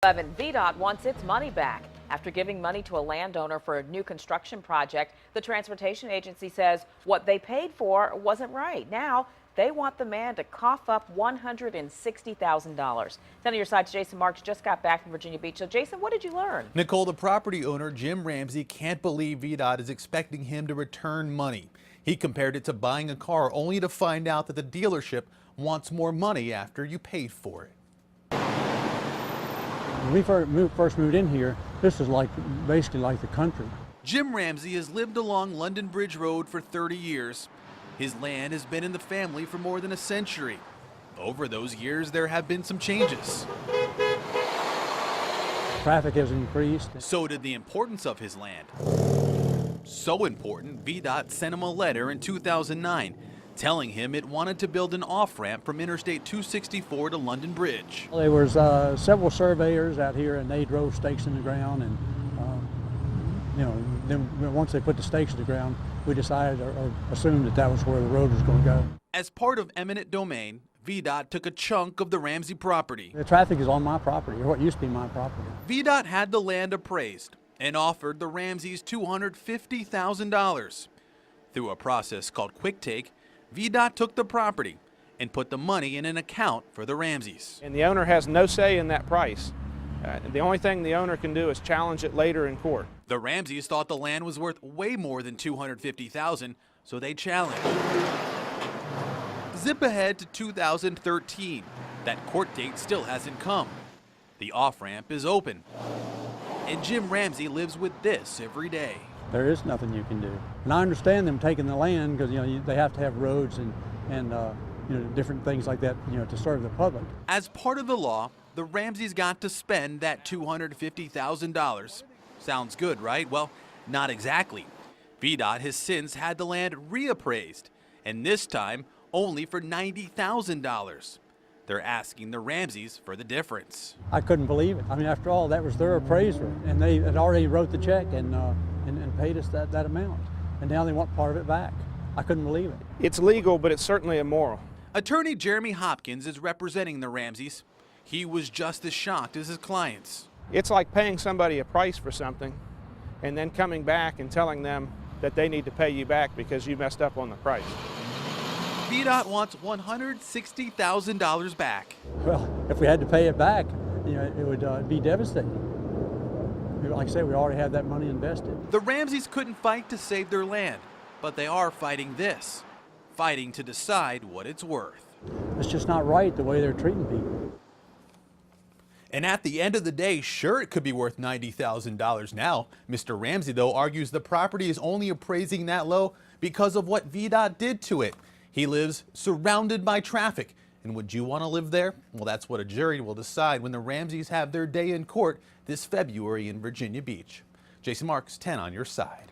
VDOT wants its money back. After giving money to a landowner for a new construction project, the transportation agency says what they paid for wasn't right. Now they want the man to cough up $160,000. 10 on your side's Jason Marks just got back from Virginia Beach. So Jason, what did you learn? Nicole, the property owner, Jim Ramsey, can't believe VDOT is expecting him to return money. He compared it to buying a car only to find out that the dealership wants more money after you paid for it. When we first moved in here, this is basically like the country. Jim Ramsey has lived along London Bridge Road for 30 years. His land has been in the family for more than a century. Over those years, there have been some changes. Traffic has increased. So did the importance of his land. So important, VDOT sent him a letter in 2009 telling him it wanted to build an off-ramp from Interstate 264 to London Bridge. There was several surveyors out here, and they drove stakes in the ground, and then once they put the stakes in the ground, we decided or assumed that that was where the road was going to go. As part of eminent domain, VDOT took a chunk of the Ramsey property. The traffic is on my property, or what used to be my property. VDOT had the land appraised and offered the Ramseys $250,000. Through a process called Quick Take, VDOT took the property and put the money in an account for the Ramseys. And the owner has no say in that price. The only thing the owner can do is challenge it later in court. The Ramseys thought the land was worth way more than $250,000, so they challenged. Zip ahead to 2013. That court date still hasn't come. The off-ramp is open, and Jim Ramsey lives with this every day. There is nothing you can do. And I understand them taking the land because they have to have roads and different things like that to serve the public. As part of the law, the Ramseys got to spend that $250,000. Sounds good, right? Well, not exactly. VDOT has since had the land reappraised, and this time only for $90,000. They're asking the Ramseys for the difference. I couldn't believe it. I mean, after all, that was their appraiser, and they had already wrote the check and paid us that amount. And now they want part of it back. I couldn't believe it. It's legal, but it's certainly immoral. Attorney Jeremy Hopkins is representing the Ramseys. He was just as shocked as his clients. It's like paying somebody a price for something and then coming back and telling them that they need to pay you back because you messed up on the price. VDOT wants $160,000 back. Well, if we had to pay it back, it would be devastating. Like I say, we already have that money invested. The Ramseys couldn't fight to save their land, but they are fighting this, fighting to decide what it's worth. It's just not right the way they're treating people. And at the end of the day, sure, it could be worth $90,000 now. Mr. Ramsey, though, argues the property is only appraising that low because of what VDOT did to it. He lives surrounded by traffic. And would you want to live there? Well, that's what a jury will decide when the Ramseys have their day in court this February in Virginia Beach. Jason Marks, 10 on your side.